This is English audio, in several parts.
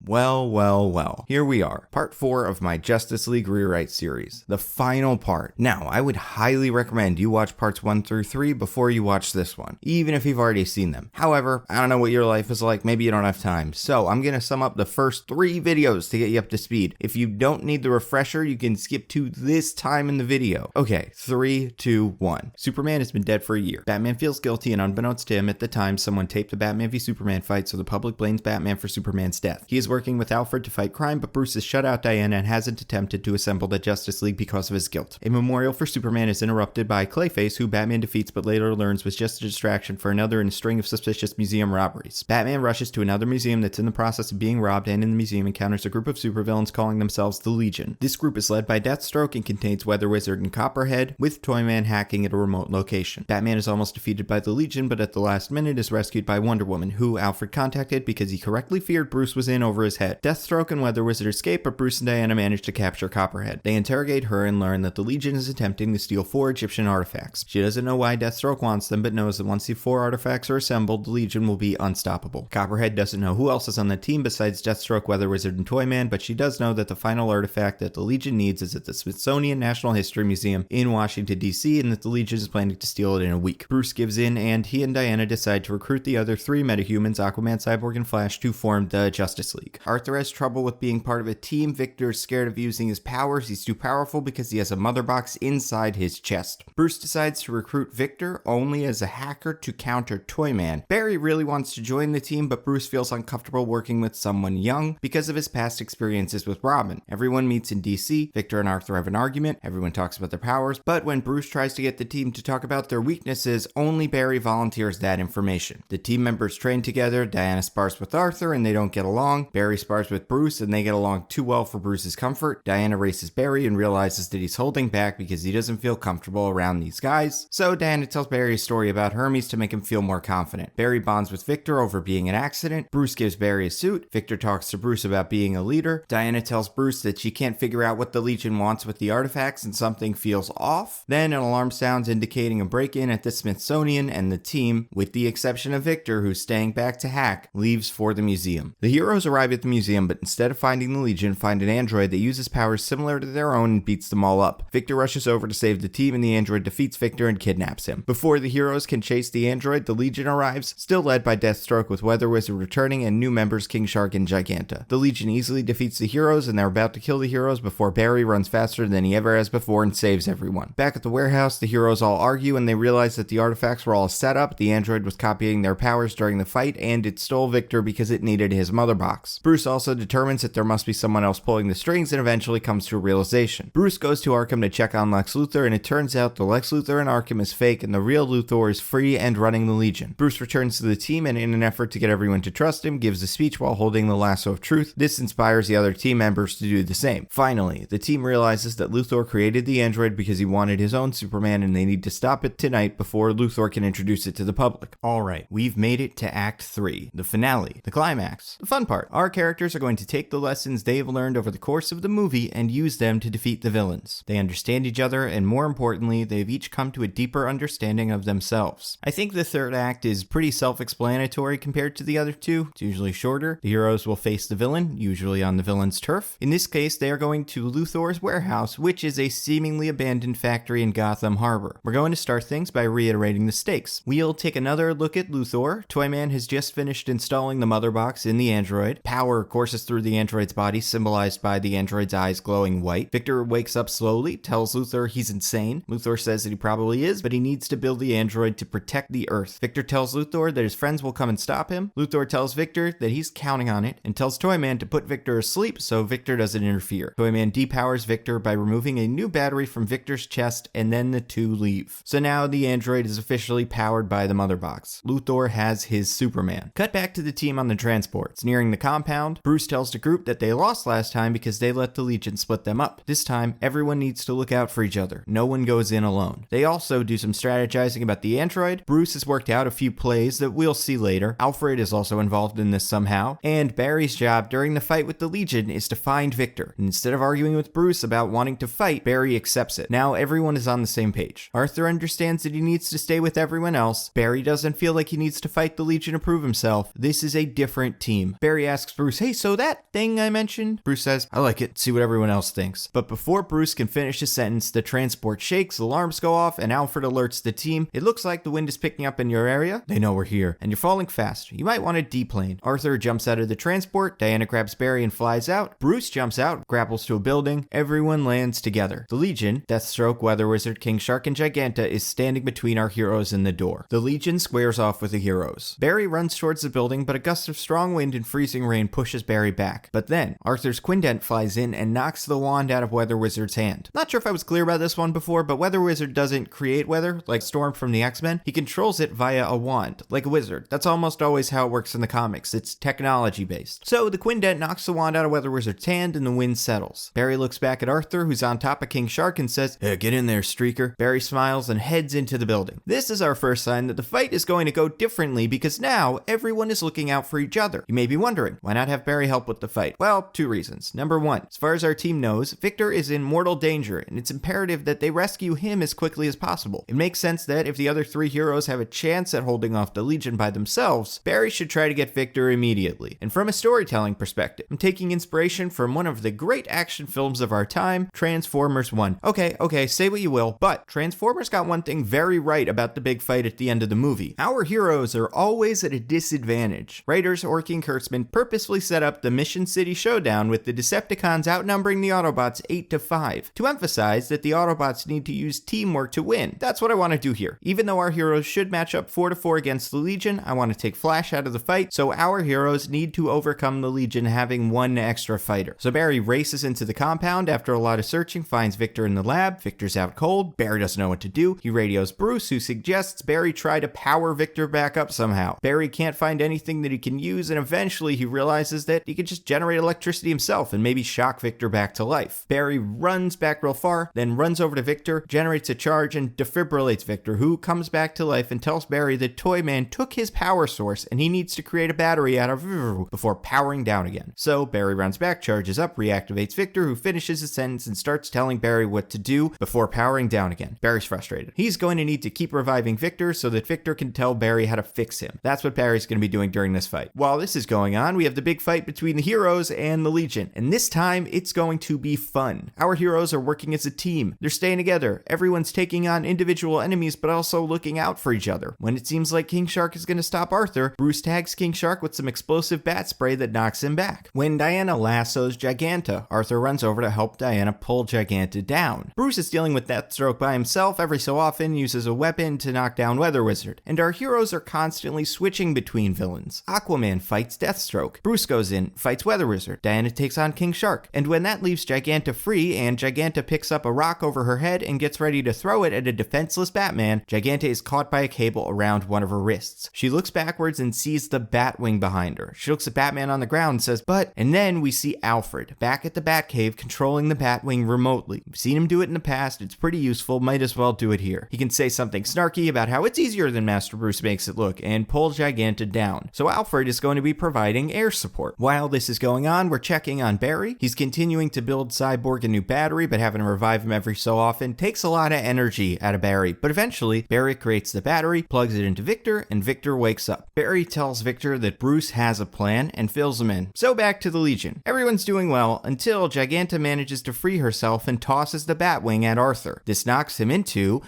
Well. Here we are, part 4 of my Justice League Rewrite series, the final part. Now, I would highly recommend you watch parts 1 through 3 before you watch this one, even if you've already seen them. However, I don't know what your life is like, maybe you don't have time, so I'm gonna sum up the first 3 videos to get you up to speed. If you don't need the refresher, you can skip to this time in the video. Okay, 3, 2, 1. Superman has been dead for a year. Batman feels guilty, and unbeknownst to him, at the time, someone taped the Batman v Superman fight, so the public blames Batman for Superman's death. He is working with Alfred to fight crime, but Bruce has shut out Diana and hasn't attempted to assemble the Justice League because of his guilt. A memorial for Superman is interrupted by Clayface, who Batman defeats but later learns was just a distraction for another in a string of suspicious museum robberies. Batman rushes to another museum that's in the process of being robbed, and in the museum encounters a group of supervillains calling themselves the Legion. This group is led by Deathstroke and contains Weather Wizard and Copperhead, with Toyman hacking at a remote location. Batman is almost defeated by the Legion, but at the last minute is rescued by Wonder Woman, who Alfred contacted because he correctly feared Bruce was in over his head. Deathstroke and Weather Wizard escape, but Bruce and Diana manage to capture Copperhead. They interrogate her and learn that the Legion is attempting to steal 4 Egyptian artifacts. She doesn't know why Deathstroke wants them, but knows that once the 4 artifacts are assembled, the Legion will be unstoppable. Copperhead doesn't know who else is on the team besides Deathstroke, Weather Wizard, and Toyman, but she does know that the final artifact that the Legion needs is at the Smithsonian National History Museum in Washington, D.C., and that the Legion is planning to steal it in a week. Bruce gives in, and he and Diana decide to recruit the other 3 metahumans, Aquaman, Cyborg, and Flash, to form the Justice League. Arthur has trouble with being part of a team. Victor is scared of using his powers. He's too powerful because he has a mother box inside his chest. Bruce decides to recruit Victor only as a hacker to counter Toyman. Barry really wants to join the team, but Bruce feels uncomfortable working with someone young because of his past experiences with Robin. Everyone meets in DC. Victor and Arthur have an argument. Everyone talks about their powers, but when Bruce tries to get the team to talk about their weaknesses, only Barry volunteers that information. The team members train together. Diana spars with Arthur and they don't get along. Barry spars with Bruce and they get along too well for Bruce's comfort. Diana races Barry and realizes that he's holding back because he doesn't feel comfortable around these guys. So Diana tells Barry a story about Hermes to make him feel more confident. Barry bonds with Victor over being an accident. Bruce gives Barry a suit. Victor talks to Bruce about being a leader. Diana tells Bruce that she can't figure out what the Legion wants with the artifacts and something feels off. Then an alarm sounds indicating a break-in at the Smithsonian, and the team, with the exception of Victor, who's staying back to hack, leaves for the museum. The heroes arrive at the museum, but instead of finding the Legion, find an android that uses powers similar to their own and beats them all up. Victor rushes over to save the team, and the android defeats Victor and kidnaps him. Before the heroes can chase the android, the Legion arrives, still led by Deathstroke, with Weather Wizard returning and new members King Shark and Giganta. The Legion easily defeats the heroes, and they're about to kill the heroes before Barry runs faster than he ever has before and saves everyone. Back at the warehouse, the heroes all argue, and they realize that the artifacts were all set up. The android was copying their powers during the fight, and it stole Victor because it needed his mother box. Bruce also determines that there must be someone else pulling the strings and eventually comes to a realization. Bruce goes to Arkham to check on Lex Luthor, and it turns out the Lex Luthor in Arkham is fake and the real Luthor is free and running the Legion. Bruce returns to the team and in an effort to get everyone to trust him, gives a speech while holding the lasso of truth. This inspires the other team members to do the same. Finally, the team realizes that Luthor created the android because he wanted his own Superman and they need to stop it tonight before Luthor can introduce it to the public. Alright, we've made it to Act 3, the finale, the climax, the fun part. Our characters are going to take the lessons they've learned over the course of the movie and use them to defeat the villains. They understand each other, and more importantly, they've each come to a deeper understanding of themselves. I think the third act is pretty self-explanatory compared to the other two. It's usually shorter. The heroes will face the villain, usually on the villain's turf. In this case, they are going to Luthor's warehouse, which is a seemingly abandoned factory in Gotham Harbor. We're going to start things by reiterating the stakes. We'll take another look at Luthor. Toyman has just finished installing the mother box in the android. Power courses through the android's body, symbolized by the android's eyes glowing white. Victor wakes up slowly, tells Luthor he's insane. Luthor says that he probably is, but he needs to build the android to protect the Earth. Victor tells Luthor that his friends will come and stop him. Luthor tells Victor that he's counting on it, and tells Toyman to put Victor asleep so Victor doesn't interfere. Toyman depowers Victor by removing a new battery from Victor's chest, and then the two leave. So now the android is officially powered by the mother box. Luthor has his Superman. Cut back to the team on the transports. Nearing the compound, Bruce tells the group that they lost last time because they let the Legion split them up. This time, everyone needs to look out for each other. No one goes in alone. They also do some strategizing about the android. Bruce has worked out a few plays that we'll see later. Alfred is also involved in this somehow. And Barry's job during the fight with the Legion is to find Victor. And instead of arguing with Bruce about wanting to fight, Barry accepts it. Now everyone is on the same page. Arthur understands that he needs to stay with everyone else. Barry doesn't feel like he needs to fight the Legion to prove himself. This is a different team. Barry asks asks Bruce, hey, so that thing I mentioned? Bruce says, I like it, see what everyone else thinks. But before Bruce can finish his sentence, the transport shakes, alarms go off, and Alfred alerts the team. It looks like the wind is picking up in your area. They know we're here, and you're falling fast. You might want to deplane. Arthur jumps out of the transport, Diana grabs Barry and flies out. Bruce jumps out, grapples to a building. Everyone lands together. The Legion, Deathstroke, Weather Wizard, King Shark, and Giganta is standing between our heroes and the door. The Legion squares off with the heroes. Barry runs towards the building, but a gust of strong wind and freezing rain pushes Barry back. But then, Arthur's Quindent flies in and knocks the wand out of Weather Wizard's hand. Not sure if I was clear about this one before, but Weather Wizard doesn't create weather, like Storm from the X-Men. He controls it via a wand, like a wizard. That's almost always how it works in the comics. It's technology-based. So, the Quindent knocks the wand out of Weather Wizard's hand and the wind settles. Barry looks back at Arthur, who's on top of King Shark, and says, hey, get in there, Streaker. Barry smiles and heads into the building. This is our first sign that the fight is going to go differently because now everyone is looking out for each other. You may be wondering, why not have Barry help with the fight? Well, two reasons. Number one, as far as our team knows, Victor is in mortal danger, and it's imperative that they rescue him as quickly as possible. It makes sense that if the other three heroes have a chance at holding off the Legion by themselves, Barry should try to get Victor immediately. And from a storytelling perspective, I'm taking inspiration from one of the great action films of our time, Transformers 1. Okay, say what you will, but Transformers got one thing very right about the big fight at the end of the movie. Our heroes are always at a disadvantage. Writers Orky and Kurtzman purposefully set up the Mission City Showdown with the Decepticons outnumbering the Autobots 8-5 to emphasize that the Autobots need to use teamwork to win. That's what I want to do here. Even though our heroes should match up 4-4 against the Legion, I want to take Flash out of the fight, so our heroes need to overcome the Legion having one extra fighter. So Barry races into the compound. After a lot of searching, finds Victor in the lab. Victor's out cold. Barry doesn't know what to do. He radios Bruce, who suggests Barry try to power Victor back up somehow. Barry can't find anything that he can use, and eventually he realizes that he could just generate electricity himself and maybe shock Victor back to life. Barry runs back real far, then runs over to Victor, generates a charge, and defibrillates Victor, who comes back to life and tells Barry that Toyman took his power source and he needs to create a battery out of before powering down again. So Barry runs back, charges up, reactivates Victor, who finishes his sentence and starts telling Barry what to do before powering down again. Barry's frustrated. He's going to need to keep reviving Victor so that Victor can tell Barry how to fix him. That's what Barry's going to be doing during this fight. While this is going on, we have the big fight between the heroes and the Legion, and this time it's going to be fun. Our heroes are working as a team. They're staying together. Everyone's taking on individual enemies but also looking out for each other. When it seems like King Shark is going to stop Arthur, Bruce tags King Shark with some explosive bat spray that knocks him back. When Diana lassos Giganta, Arthur runs over to help Diana pull Giganta down. Bruce is dealing with Deathstroke by himself, every so often uses a weapon to knock down Weather Wizard, and our heroes are constantly switching between villains. Aquaman fights Deathstroke. Bruce goes in, fights Weather Wizard. Diana takes on King Shark, and when that leaves Giganta free and Giganta picks up a rock over her head and gets ready to throw it at a defenseless Batman, Giganta is caught by a cable around one of her wrists. She looks backwards and sees the Batwing behind her. She looks at Batman on the ground and says, but, and then we see Alfred, back at the Batcave, controlling the Batwing remotely. We've seen him do it in the past, it's pretty useful, might as well do it here. He can say something snarky about how it's easier than Master Bruce makes it look, and pull Giganta down. So Alfred is going to be providing air support. While this is going on, we're checking on Barry. He's continuing to build Cyborg a new battery, but having to revive him every so often takes a lot of energy out of Barry. But eventually, Barry creates the battery, plugs it into Victor, and Victor wakes up. Barry tells Victor that Bruce has a plan and fills him in. So back to the Legion. Everyone's doing well until Giganta manages to free herself and tosses the Batwing at Arthur. This knocks him into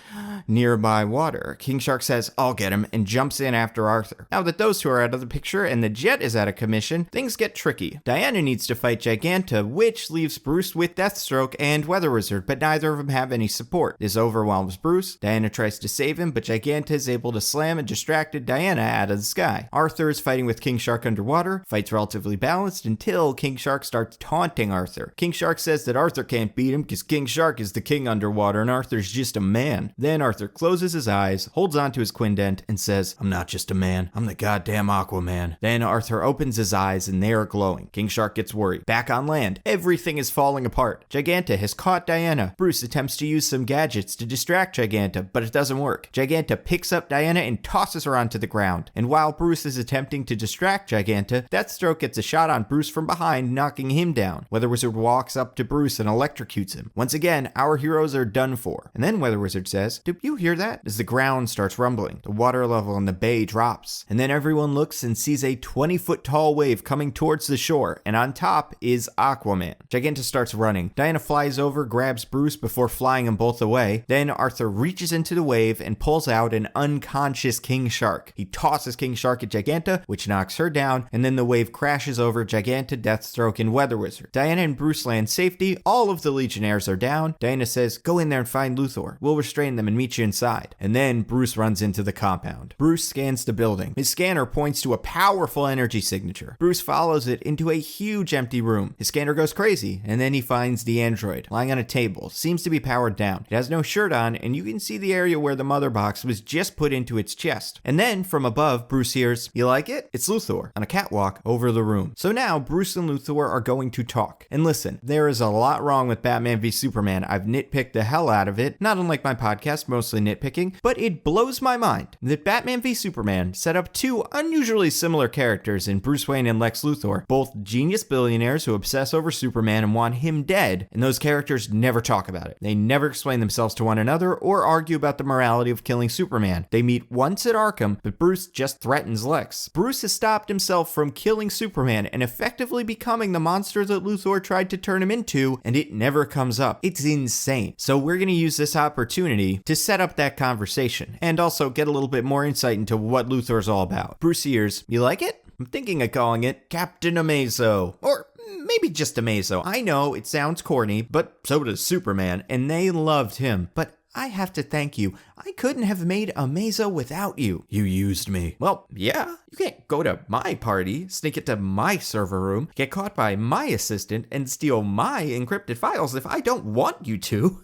nearby water. King Shark says, I'll get him, and jumps in after Arthur. Now that those two are out of the picture and the jet is out of commission, things get tricky. Diana needs to fight Giganta, which leaves Bruce with Deathstroke and Weather Wizard, but neither of them have any support. This overwhelms Bruce. Diana tries to save him, but Giganta is able to slam a distracted Diana out of the sky. Arthur is fighting with King Shark underwater. Fight's relatively balanced until King Shark starts taunting Arthur. King Shark says that Arthur can't beat him because King Shark is the king underwater and Arthur's just a man. Then Arthur closes his eyes, holds onto his Quindent, and says, I'm not just a man, I'm the goddamn Aquaman. Then Arthur opens his eyes and they are glowing. King Shark gets worried. Back on land, everything is falling apart. Giganta has caught Diana. Bruce attempts to use some gadgets to distract Giganta, but it doesn't work. Giganta picks up Diana and tosses her onto the ground. And while Bruce is attempting to distract Giganta, Deathstroke gets a shot on Bruce from behind, knocking him down. Weather Wizard walks up to Bruce and electrocutes him. Once again, our heroes are done for. And then Weather Wizard says, did you hear that? As the ground starts rumbling, the water level in the bay drops. And then everyone looks and sees a 20-foot tall wave wave coming towards the shore, and on top is Aquaman. Giganta starts running. Diana flies over, grabs Bruce before flying them both away. Then Arthur reaches into the wave and pulls out an unconscious King Shark. He tosses King Shark at Giganta, which knocks her down, and then the wave crashes over Giganta, Deathstroke, and Weather Wizard. Diana and Bruce land safety. All of the Legionnaires are down. Diana says, "Go in there and find Luthor. We'll restrain them and meet you inside." And then Bruce runs into the compound. Bruce scans the building. His scanner points to a powerful energy signature. Bruce follows it into a huge empty room. His scanner goes crazy, and then he finds the android lying on a table. Seems to be powered down. It has no shirt on, and you can see the area where the mother box was just put into its chest. And then, from above, Bruce hears, "You like it?" It's Luthor on a catwalk over the room. So now, Bruce and Luthor are going to talk. And listen, there is a lot wrong with Batman v Superman. I've nitpicked the hell out of it, not unlike my podcast, mostly nitpicking, but it blows my mind that Batman v Superman set up two unusually similar characters in Bruce Wayne and Lex Luthor, both genius billionaires who obsess over Superman and want him dead, and those characters never talk about it. They never explain themselves to one another or argue about the morality of killing Superman. They meet once at Arkham, but Bruce just threatens Lex. Bruce has stopped himself from killing Superman and effectively becoming the monster that Luthor tried to turn him into, and it never comes up. It's insane. So we're going to use this opportunity to set up that conversation, and also get a little bit more insight into what Luthor's all about. Bruce hears, "You like it?" I'm thinking of calling it Captain Amazo, or maybe just Amazo. I know it sounds corny, but so does Superman, and they loved him. But I have to thank you. I couldn't have made Amazo without you. You used me. Well, yeah. You can't go to my party, sneak into my server room, get caught by my assistant, and steal my encrypted files if I don't want you to.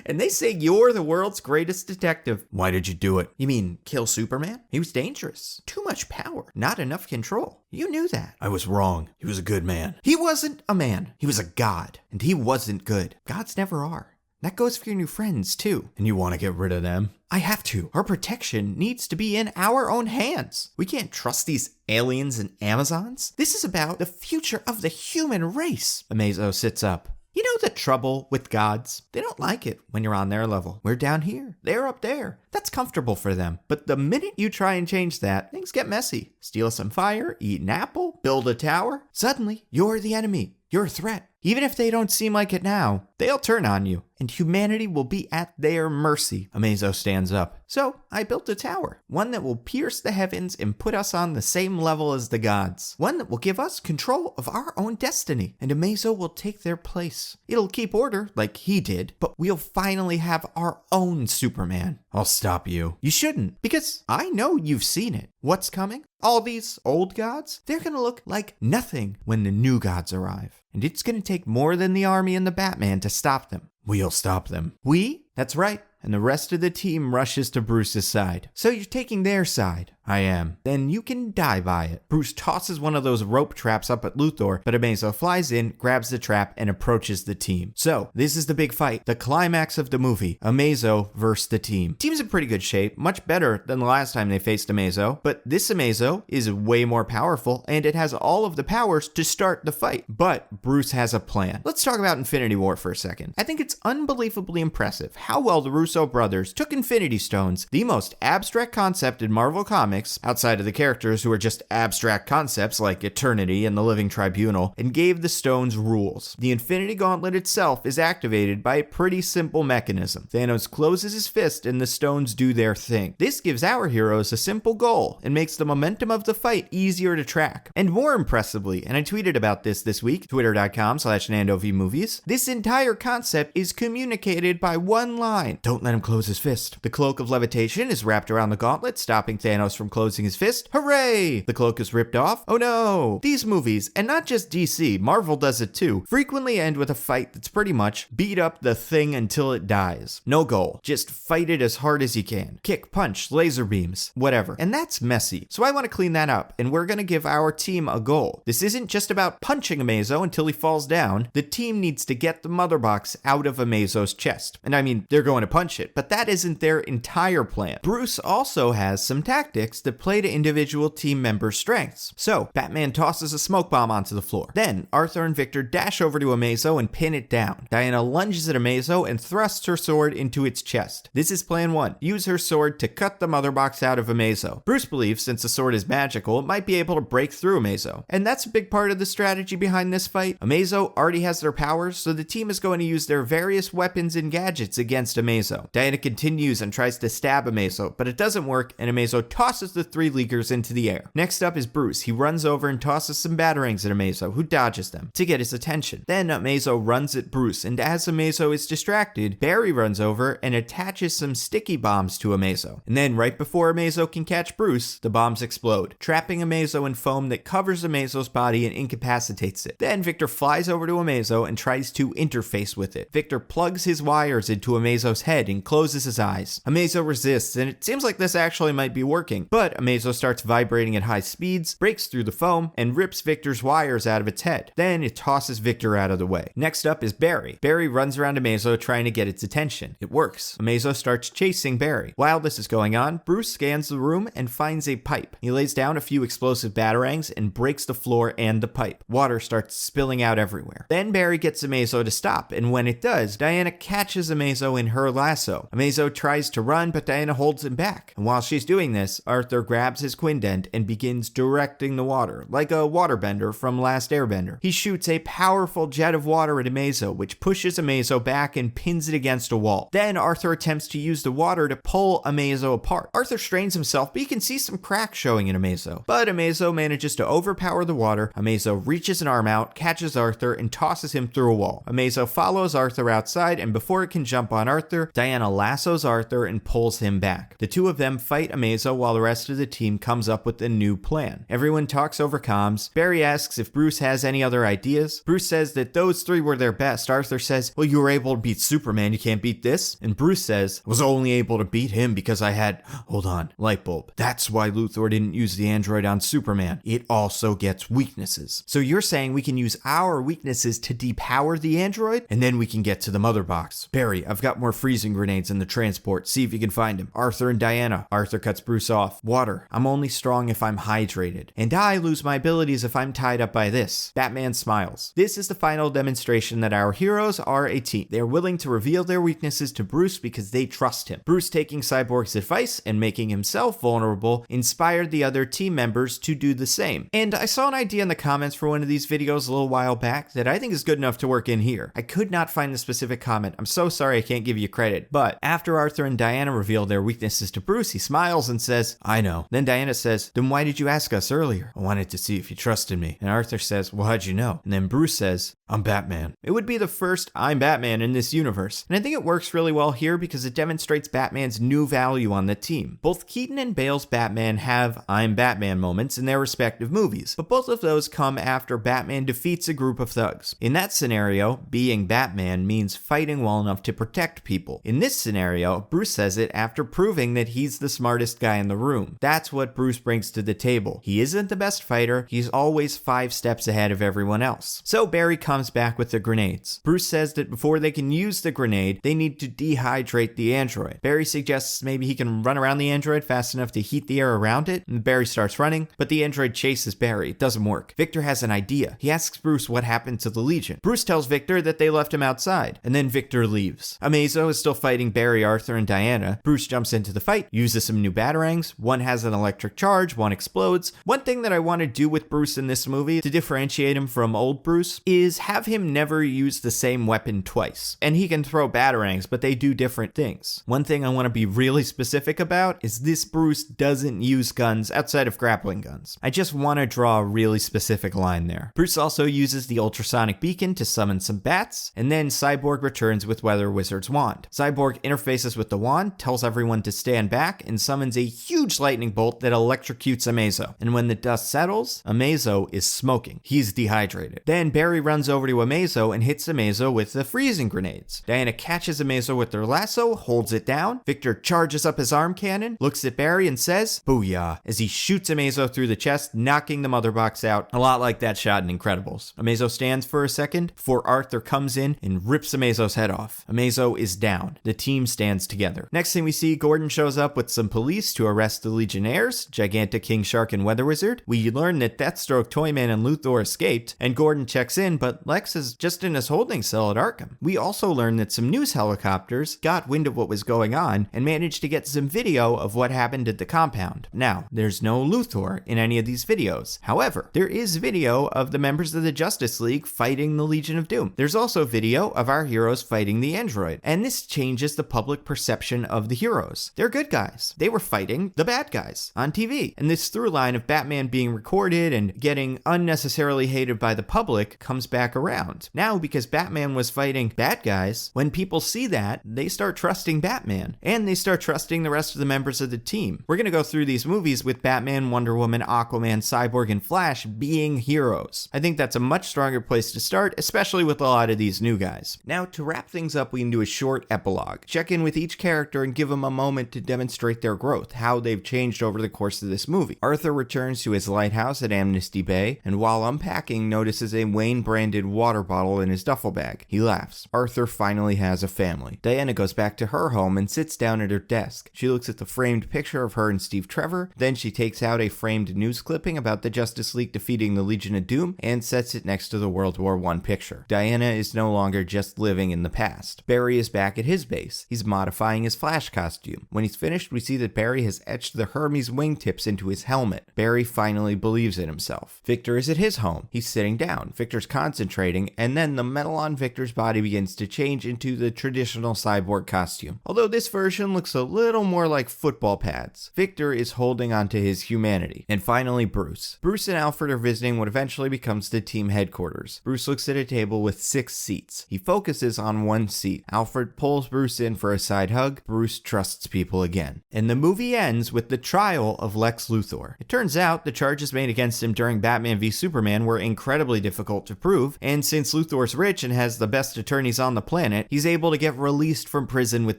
And they say you're the world's greatest detective. Why did you do it? You mean kill Superman? He was dangerous. Too much power. Not enough control. You knew that. I was wrong. He was a good man. He wasn't a man. He was a god. And he wasn't good. Gods never are. That goes for your new friends, too. And you want to get rid of them? I have to. Our protection needs to be in our own hands. We can't trust these aliens and Amazons. This is about the future of the human race. Amazo sits up. You know the trouble with gods? They don't like it when you're on their level. We're down here. They're up there. That's comfortable for them. But the minute you try and change that, things get messy. Steal some fire, eat an apple, build a tower. Suddenly, you're the enemy. You're a threat. Even if they don't seem like it now, they'll turn on you, and humanity will be at their mercy. Amazo stands up. So, I built a tower. One that will pierce the heavens and put us on the same level as the gods. One that will give us control of our own destiny, and Amazo will take their place. It'll keep order, like he did, but we'll finally have our own Superman. I'll stop you. You shouldn't, because I know you've seen it. What's coming? All these old gods? They're gonna look like nothing when the new gods arrive. And it's gonna take more than the army and the Batman to stop them. We'll stop them. We? That's right. And the rest of the team rushes to Bruce's side. So you're taking their side. I am. Then you can die by it. Bruce tosses one of those rope traps up at Luthor, but Amazo flies in, grabs the trap, and approaches the team. So, this is the big fight, the climax of the movie, Amazo versus the team. Team's in pretty good shape, much better than the last time they faced Amazo, but this Amazo is way more powerful, and it has all of the powers to start the fight. But Bruce has a plan. Let's talk about Infinity War for a second. I think it's unbelievably impressive how well the Russo brothers took Infinity Stones, the most abstract concept in Marvel Comics, outside of the characters who are just abstract concepts like Eternity and the Living Tribunal, and gave the stones rules. The Infinity Gauntlet itself is activated by a pretty simple mechanism. Thanos closes his fist and the stones do their thing. This gives our heroes a simple goal and makes the momentum of the fight easier to track. And more impressively, and I tweeted about this week, twitter.com/NandoVMovies, this entire concept is communicated by one line. Don't let him close his fist. The cloak of levitation is wrapped around the gauntlet, stopping Thanos from closing his fist. Hooray! The cloak is ripped off. Oh no! These movies, and not just DC, Marvel does it too, frequently end with a fight that's pretty much beat up the thing until it dies. No goal. Just fight it as hard as you can. Kick, punch, laser beams, whatever. And that's messy. So I want to clean that up, and we're going to give our team a goal. This isn't just about punching Amazo until he falls down. The team needs to get the mother box out of Amazo's chest. And I mean, they're going to punch launch it, but that isn't their entire plan. Bruce also has some tactics that play to individual team members' strengths. So, Batman tosses a smoke bomb onto the floor. Then, Arthur and Victor dash over to Amazo and pin it down. Diana lunges at Amazo and thrusts her sword into its chest. This is plan 1. Use her sword to cut the mother box out of Amazo. Bruce believes since the sword is magical, it might be able to break through Amazo. And that's a big part of the strategy behind this fight. Amazo already has their powers, so the team is going to use their various weapons and gadgets against Amazo. Diana continues and tries to stab Amazo, but it doesn't work, and Amazo tosses the 3 Leaguers into the air. Next up is Bruce. He runs over and tosses some batarangs at Amazo, who dodges them to get his attention. Then Amazo runs at Bruce, and as Amazo is distracted, Barry runs over and attaches some sticky bombs to Amazo. And then right before Amazo can catch Bruce, the bombs explode, trapping Amazo in foam that covers Amazo's body and incapacitates it. Then Victor flies over to Amazo and tries to interface with it. Victor plugs his wires into Amazo's head and closes his eyes. Amazo resists, and it seems like this actually might be working, but Amazo starts vibrating at high speeds, breaks through the foam, and rips Victor's wires out of its head. Then it tosses Victor out of the way. Next up is Barry. Barry runs around Amazo trying to get its attention. It works. Amazo starts chasing Barry. While this is going on, Bruce scans the room and finds a pipe. He lays down a few explosive batarangs and breaks the floor and the pipe. Water starts spilling out everywhere. Then Barry gets Amazo to stop, and when it does, Diana catches Amazo in her lasso. Amazo tries to run, but Diana holds him back. And while she's doing this, Arthur grabs his quindent and begins directing the water, like a waterbender from Last Airbender. He shoots a powerful jet of water at Amazo, which pushes Amazo back and pins it against a wall. Then Arthur attempts to use the water to pull Amazo apart. Arthur strains himself, but you can see some cracks showing in Amazo. But Amazo manages to overpower the water. Amazo reaches an arm out, catches Arthur, and tosses him through a wall. Amazo follows Arthur outside, and before it can jump on Arthur, Diana lassos Arthur and pulls him back. The two of them fight Amazo while the rest of the team comes up with a new plan. Everyone talks over comms. Barry asks if Bruce has any other ideas. Bruce says that those 3 were their best. Arthur says, well, you were able to beat Superman, you can't beat this? And Bruce says, I was only able to beat him because I had, hold on, light bulb. That's why Luthor didn't use the android on Superman. It also gets weaknesses. So you're saying we can use our weaknesses to depower the android? And then we can get to the mother box. Barry, I've got more freezing grenades in the transport. See if you can find him. Arthur and Diana. Arthur cuts Bruce off. Water. I'm only strong if I'm hydrated. And I lose my abilities if I'm tied up by this. Batman smiles. This is the final demonstration that our heroes are a team. They're willing to reveal their weaknesses to Bruce because they trust him. Bruce taking Cyborg's advice and making himself vulnerable inspired the other team members to do the same. And I saw an idea in the comments for one of these videos a little while back that I think is good enough to work in here. I could not find the specific comment. I'm so sorry I can't give you credit. But after Arthur and Diana reveal their weaknesses to Bruce, he smiles and says, I know. Then Diana says, then why did you ask us earlier? I wanted to see if you trusted me. And Arthur says, well, how'd you know? And then Bruce says, I'm Batman. It would be the first I'm Batman in this universe. And I think it works really well here because it demonstrates Batman's new value on the team. Both Keaton and Bale's Batman have I'm Batman moments in their respective movies, but both of those come after Batman defeats a group of thugs. In that scenario, being Batman means fighting well enough to protect people. In this scenario, Bruce says it after proving that he's the smartest guy in the room. That's what Bruce brings to the table. He isn't the best fighter, he's always 5 steps ahead of everyone else. So Barry comes back with the grenades. Bruce says that before they can use the grenade, they need to dehydrate the android. Barry suggests maybe he can run around the android fast enough to heat the air around it, and Barry starts running, but the android chases Barry. It doesn't work. Victor has an idea. He asks Bruce what happened to the Legion. Bruce tells Victor that they left him outside, and then Victor leaves. Amazo is still fighting Barry, Arthur, and Diana. Bruce jumps into the fight, uses some new batarangs. One has an electric charge, one explodes. One thing that I want to do with Bruce in this movie to differentiate him from old Bruce is have him never use the same weapon twice. And he can throw batarangs, but they do different things. One thing I want to be really specific about is this Bruce doesn't use guns outside of grappling guns. I just want to draw a really specific line there. Bruce also uses the ultrasonic beacon to summon some bats, and then Cyborg returns with Weather Wizard's wand. Cyborg interfaces with the wand, tells everyone to stand back, and summons a huge lightning bolt that electrocutes Amazo. And when the dust settles, Amazo is smoking. He's dehydrated. Then Barry runs over to Amazo and hits Amazo with the freezing grenades. Diana catches Amazo with their lasso, holds it down. Victor charges up his arm cannon, looks at Barry and says, "Booyah," as he shoots Amazo through the chest, knocking the mother box out, a lot like that shot in Incredibles. Amazo stands for a second before Arthur comes in and rips Amazo's head off. Amazo is down. on. The team stands together. Next thing we see, Gordon shows up with some police to arrest the Legionnaires, Gigantic, King Shark, and Weather Wizard. We learn that Deathstroke, Toyman, and Luthor escaped, and Gordon checks in, but Lex is just in his holding cell at Arkham. We also learn that some news helicopters got wind of what was going on and managed to get some video of what happened at the compound. Now, there's no Luthor in any of these videos. However, there is video of the members of the Justice League fighting the Legion of Doom. There's also video of our heroes fighting the android, and this changes the public perception of the heroes. They're good guys. They were fighting the bad guys on TV, and this through line of Batman being recorded and getting unnecessarily hated by the public comes back around. Now, because Batman was fighting bad guys, when people see that, they start trusting Batman, and they start trusting the rest of the members of the team. We're gonna go through these movies with Batman, Wonder Woman, Aquaman, Cyborg, and Flash being heroes. I think that's a much stronger place to start, especially with a lot of these new guys. Now, to wrap things up, we can do a short epilogue. Check in with each character and give them a moment to demonstrate their growth, how they've changed over the course of this movie. Arthur returns to his lighthouse at Amnesty Bay, and while unpacking, notices a Wayne-branded water bottle in his duffel bag. He laughs. Arthur finally has a family. Diana goes back to her home and sits down at her desk. She looks at the framed picture of her and Steve Trevor, then she takes out a framed news clipping about the Justice League defeating the Legion of Doom and sets it next to the World War I picture. Diana is no longer just living in the past. Barry is back at his base. He's modifying his Flash costume. When he's finished, we see that Barry has etched the Hermes wingtips into his helmet. Barry finally believes in himself. Victor is at his home. He's sitting down. Victor's concentrating, and then the metal on Victor's body begins to change into the traditional cyborg costume. Although this version looks a little more like football pads. Victor is holding onto his humanity. And finally, Bruce. Bruce and Alfred are visiting what eventually becomes the team headquarters. Bruce looks at a table with 6 seats. He focuses on one seat. Alfred pulls Bruce in for a side hug. Bruce trusts people again. And the movie ends with the trial of Lex Luthor. It turns out the charges made against him during Batman v Superman were incredibly difficult to prove, and since Luthor's rich and has the best attorneys on the planet, he's able to get released from prison with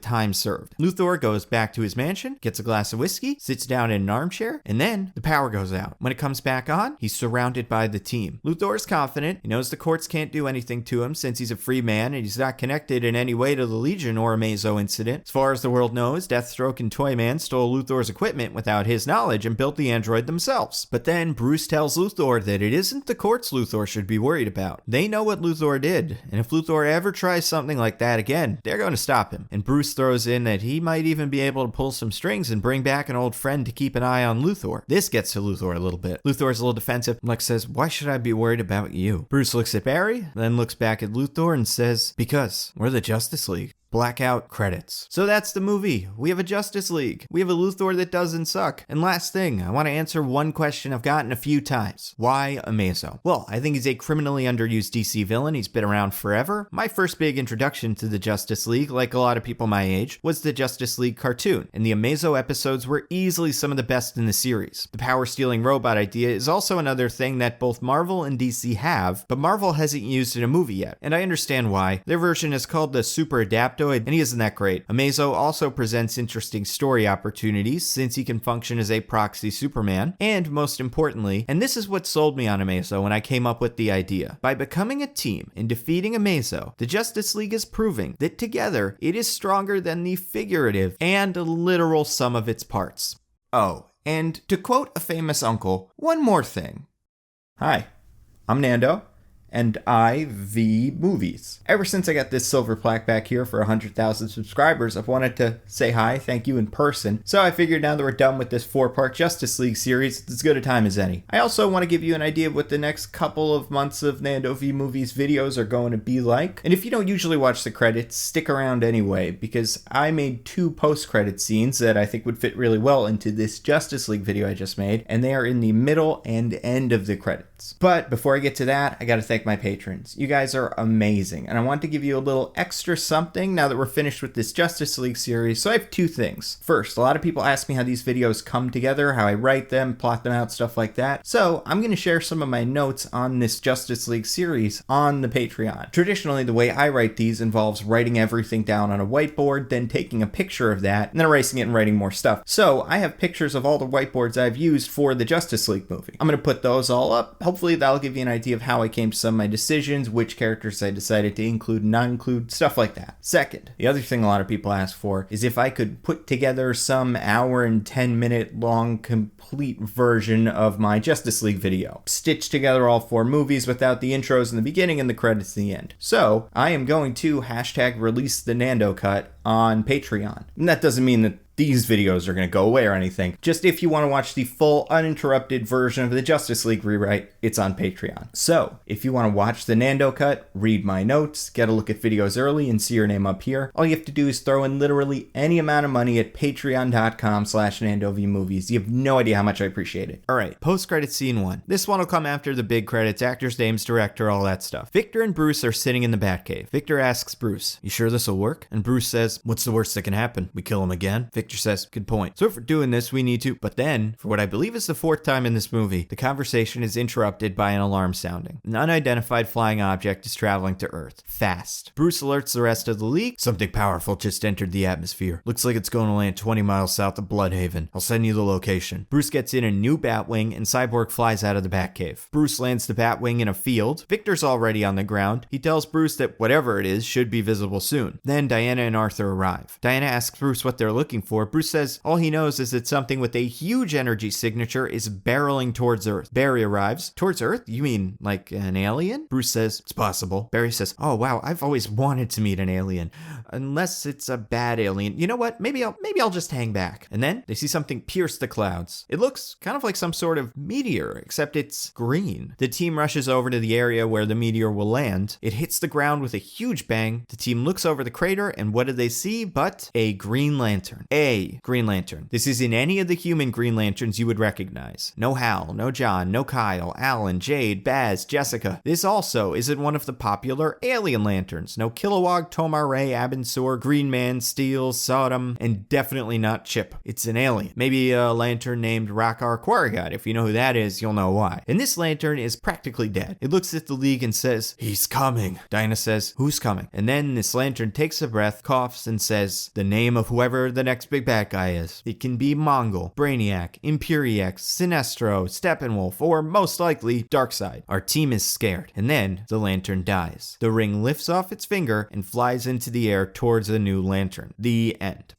time served. Luthor goes back to his mansion, gets a glass of whiskey, sits down in an armchair, and then the power goes out. When it comes back on, he's surrounded by the team. Luthor is confident. He knows the courts can't do anything to him since he's a free man and he's not connected in any way to the Legion or Amazo incident. As far as the world knows, Deathstroke and Toyman stole Luthor's equipment without his knowledge and built the android themselves. But then Bruce tells Luthor that it isn't the courts Luthor should be worried about. They know what Luthor did, and if Luthor ever tries something like that again, they're going to stop him. And Bruce throws in that he might even be able to pull some strings and bring back an old friend to keep an eye on Luthor. This gets to Luthor a little bit. Luthor's a little defensive. Lex says, "Why should I be worried about you?" Bruce looks at Barry, then looks back at Luthor and says, "Because we're the Justice League." Blackout credits. So that's the movie. We have a Justice League. We have a Luthor that doesn't suck. And last thing, I want to answer one question I've gotten a few times. Why Amazo? Well, I think he's a criminally underused DC villain. He's been around forever. My first big introduction to the Justice League, like a lot of people my age, was the Justice League cartoon. And the Amazo episodes were easily some of the best in the series. The power-stealing robot idea is also another thing that both Marvel and DC have, but Marvel hasn't used in a movie yet. And I understand why. Their version is called the Super Adaptoid, and he isn't that great. Amazo also presents interesting story opportunities since he can function as a proxy Superman. And most importantly, and this is what sold me on Amazo when I came up with the idea, by becoming a team and defeating Amazo, the Justice League is proving that together it is stronger than the figurative and literal sum of its parts. Oh, and to quote a famous uncle, one more thing. Hi, I'm Nando, and I V movies. Ever since I got this silver plaque back here for 100,000 subscribers, I've wanted to say hi, thank you in person. So I figured now that we're done with this 4-part Justice League series, it's as good a time as any. I also want to give you an idea of what the next couple of months of Nando V movies videos are going to be like. And if you don't usually watch the credits, stick around anyway, because I made 2 post-credit scenes that I think would fit really well into this Justice League video I just made, and they are in the middle and end of the credits. But before I get to that, I gotta thank my patrons. You guys are amazing, and I want to give you a little extra something now that we're finished with this Justice League series. So I have 2 things. First, a lot of people ask me how these videos come together, how I write them, plot them out, stuff like that. So I'm going to share some of my notes on this Justice League series on the Patreon. Traditionally, the way I write these involves writing everything down on a whiteboard, then taking a picture of that, and then erasing it and writing more stuff. So I have pictures of all the whiteboards I've used for the Justice League movie. I'm going to put those all up. Hopefully that'll give you an idea of how I came to some some of my decisions, which characters I decided to include and not include, stuff like that. Second, the other thing a lot of people ask for is if I could put together some hour and 10-minute long complete version of my Justice League video. Stitch together all 4 movies without the intros in the beginning and the credits in the end. So, I am going to #release the Nando cut on Patreon. And that doesn't mean that these videos are going to go away or anything. Just if you want to watch the full uninterrupted version of the Justice League rewrite, it's on Patreon. So, if you want to watch the Nando cut, read my notes, get a look at videos early, and see your name up here, all you have to do is throw in literally any amount of money at patreon.com/NandoVMovies. You have no idea how much I appreciate it. Alright, post-credit scene 1. This one will come after the big credits, actors, names, director, all that stuff. Victor and Bruce are sitting in the Batcave. Victor asks Bruce, "You sure this will work?" And Bruce says, "What's the worst that can happen? We kill him again?" Victor says, "Good point. So if we're doing this, we need to..." But then, for what I believe is the 4th time in this movie, the conversation is interrupted by an alarm sounding. An unidentified flying object is traveling to Earth. Fast. Bruce alerts the rest of the League. "Something powerful just entered the atmosphere. Looks like it's going to land 20 miles south of Bloodhaven. I'll send you the location." Bruce gets in a new Batwing, and Cyborg flies out of the Batcave. Bruce lands the Batwing in a field. Victor's already on the ground. He tells Bruce that whatever it is should be visible soon. Then Diana and Arthur arrive. Diana asks Bruce what they're looking for. Bruce says all he knows is that something with a huge energy signature is barreling towards Earth. Barry arrives. "Towards Earth? You mean like an alien?" Bruce says, "It's possible." Barry says, "Oh wow, I've always wanted to meet an alien. Unless it's a bad alien. You know what? Maybe I'll just hang back." And then they see something pierce the clouds. It looks kind of like some sort of meteor, except it's green. The team rushes over to the area where the meteor will land. It hits the ground with a huge bang. The team looks over the crater, and what do they see but a Green Lantern. A Green Lantern. This is in any of the human Green Lanterns you would recognize. No Hal, no John, no Kyle, Alan, Jade, Baz, Jessica. This also isn't one of the popular alien lanterns. No Kilowog, Tomar-Ray, Abensur, Green Man, Steel, Sodom, and definitely not Chip. It's an alien. Maybe a lantern named Rakkar Quarrigat. If you know who that is, you'll know why. And this lantern is practically dead. It looks at the League and says, "He's coming." Dinah says, "Who's coming?" And then this lantern takes a breath, coughs, and says the name of whoever the next big bad guy is. It can be Mongol, Brainiac, Imperiex, Sinestro, Steppenwolf, or most likely Darkseid. Our team is scared. And then the lantern dies. The ring lifts off its finger and flies into the air towards a new lantern. The end.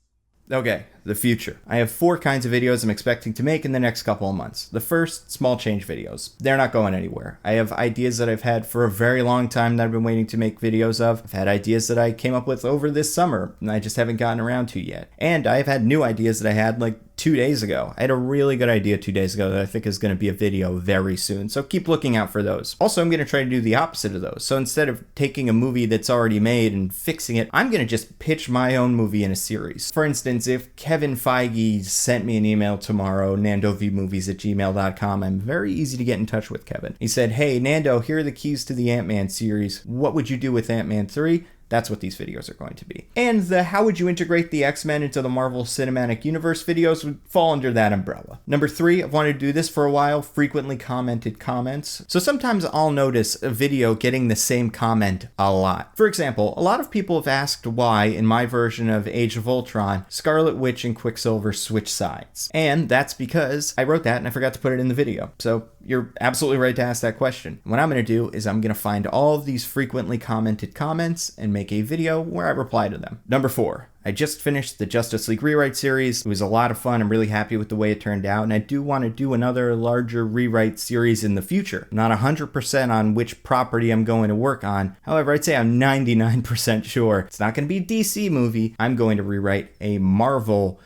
Okay, the future. I have 4 kinds of videos I'm expecting to make in the next couple of months. The first, small change videos. They're not going anywhere. I have ideas that I've had for a very long time that I've been waiting to make videos of. I've had ideas that I came up with over this summer and I just haven't gotten around to yet. And I've had new ideas that I had like 2 days ago. I had a really good idea 2 days ago that I think is going to be a video very soon, so keep looking out for those. Also, I'm going to try to do the opposite of those. So instead of taking a movie that's already made and fixing it, I'm going to just pitch my own movie in a series. For instance, if Kevin Feige sent me an email tomorrow, nandovmovies@gmail.com, I'm very easy to get in touch with Kevin. He said, "Hey, Nando, here are the keys to the Ant-Man series. What would you do with Ant-Man 3? That's what these videos are going to be." And the "How would you integrate the X-Men into the Marvel Cinematic Universe" videos would fall under that umbrella. Number 3, I've wanted to do this for a while, frequently commented comments. So sometimes I'll notice a video getting the same comment a lot. For example, a lot of people have asked why, in my version of Age of Ultron, Scarlet Witch and Quicksilver switch sides. And that's because I wrote that and I forgot to put it in the video. So you're absolutely right to ask that question. What I'm going to do is I'm going to find all of these frequently commented comments and make a video where I reply to them. Number 4, I just finished the Justice League rewrite series. It was a lot of fun. I'm really happy with the way it turned out, and I do want to do another larger rewrite series in the future. I'm not 100% on which property I'm going to work on. However, I'd say I'm 99% sure it's not going to be a DC movie. I'm going to rewrite a Marvel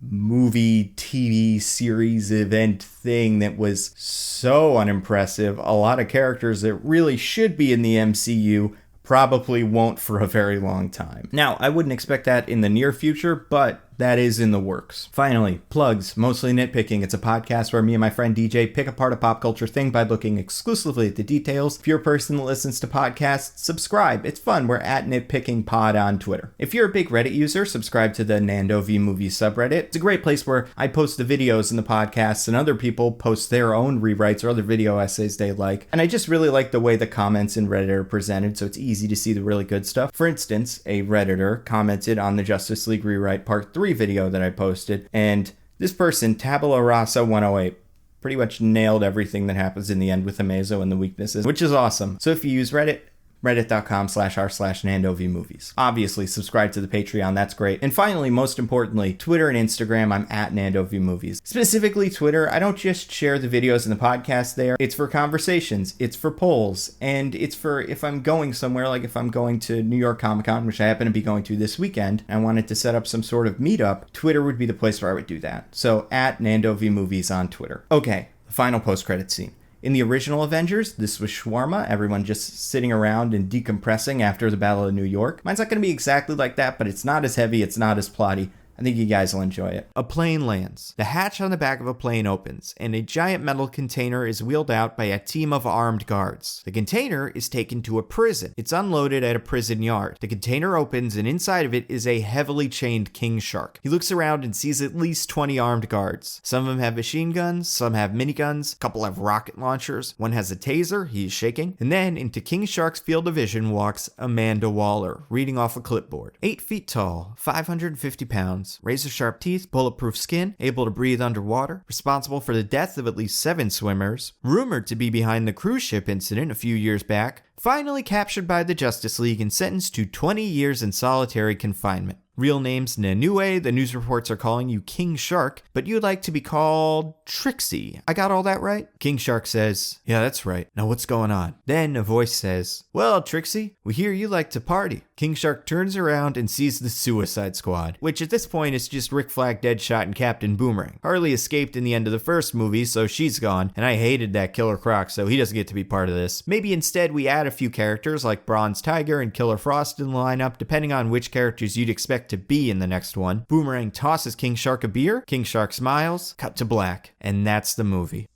movie, TV series event thing that was so unimpressive. A lot of characters that really should be in the MCU probably won't for a very long time. Now, I wouldn't expect that in the near future, but that is in the works. Finally, plugs, mostly nitpicking. It's a podcast where me and my friend DJ pick apart a pop culture thing by looking exclusively at the details. If you're a person that listens to podcasts, subscribe. It's fun. We're at nitpickingpod on Twitter. If you're a big Reddit user, subscribe to the Nando V Movies subreddit. It's a great place where I post the videos in the podcasts and other people post their own rewrites or other video essays they like. And I just really like the way the comments in Reddit are presented, so it's easy to see the really good stuff. For instance, a Redditor commented on the Justice League Rewrite Part 3 video that I posted, and this person, Tabula Rasa 108, pretty much nailed everything that happens in the end with Amazo and the weaknesses, which is awesome. So if you use Reddit, reddit.com/r/NandoVMovies. Obviously, subscribe to the Patreon, that's great. And finally, most importantly, Twitter and Instagram, I'm at NandoVMovies. Specifically Twitter, I don't just share the videos and the podcast there. It's for conversations, it's for polls, and it's for if I'm going somewhere, like if I'm going to New York Comic Con, which I happen to be going to this weekend, and I wanted to set up some sort of meetup, Twitter would be the place where I would do that. So at NandoVMovies on Twitter. Okay, the final post-credit scene. In the original Avengers, this was shawarma, everyone just sitting around and decompressing after the Battle of New York. Mine's not going to be exactly like that, but it's not as heavy, it's not as plotty. I think you guys will enjoy it. A plane lands. The hatch on the back of a plane opens, and a giant metal container is wheeled out by a team of armed guards. The container is taken to a prison. It's unloaded at a prison yard. The container opens, and inside of it is a heavily chained king shark. He looks around and sees at least 20 armed guards. Some of them have machine guns, some have miniguns, a couple have rocket launchers, one has a taser, he's shaking. And then into King Shark's field of vision walks Amanda Waller, reading off a clipboard. 8 feet tall, 550 pounds. Razor-sharp teeth, bulletproof skin, able to breathe underwater, responsible for the death of at least 7 swimmers, rumored to be behind the cruise ship incident a few years back, finally captured by the Justice League and sentenced to 20 years in solitary confinement. Real name's Nanue, the news reports are calling you King Shark, but you'd like to be called Trixie. I got all that right? King Shark says, yeah, that's right. Now what's going on? Then a voice says, well, Trixie, we hear you like to party. King Shark turns around and sees the Suicide Squad, which at this point is just Rick Flag, Deadshot, and Captain Boomerang. Harley escaped in the end of the first movie, so she's gone, and I hated that Killer Croc, so he doesn't get to be part of this. Maybe instead we add a few characters like Bronze Tiger and Killer Frost in the lineup, depending on which characters you'd expect to be in the next one. Boomerang tosses King Shark a beer, King Shark smiles, cut to black, and that's the movie.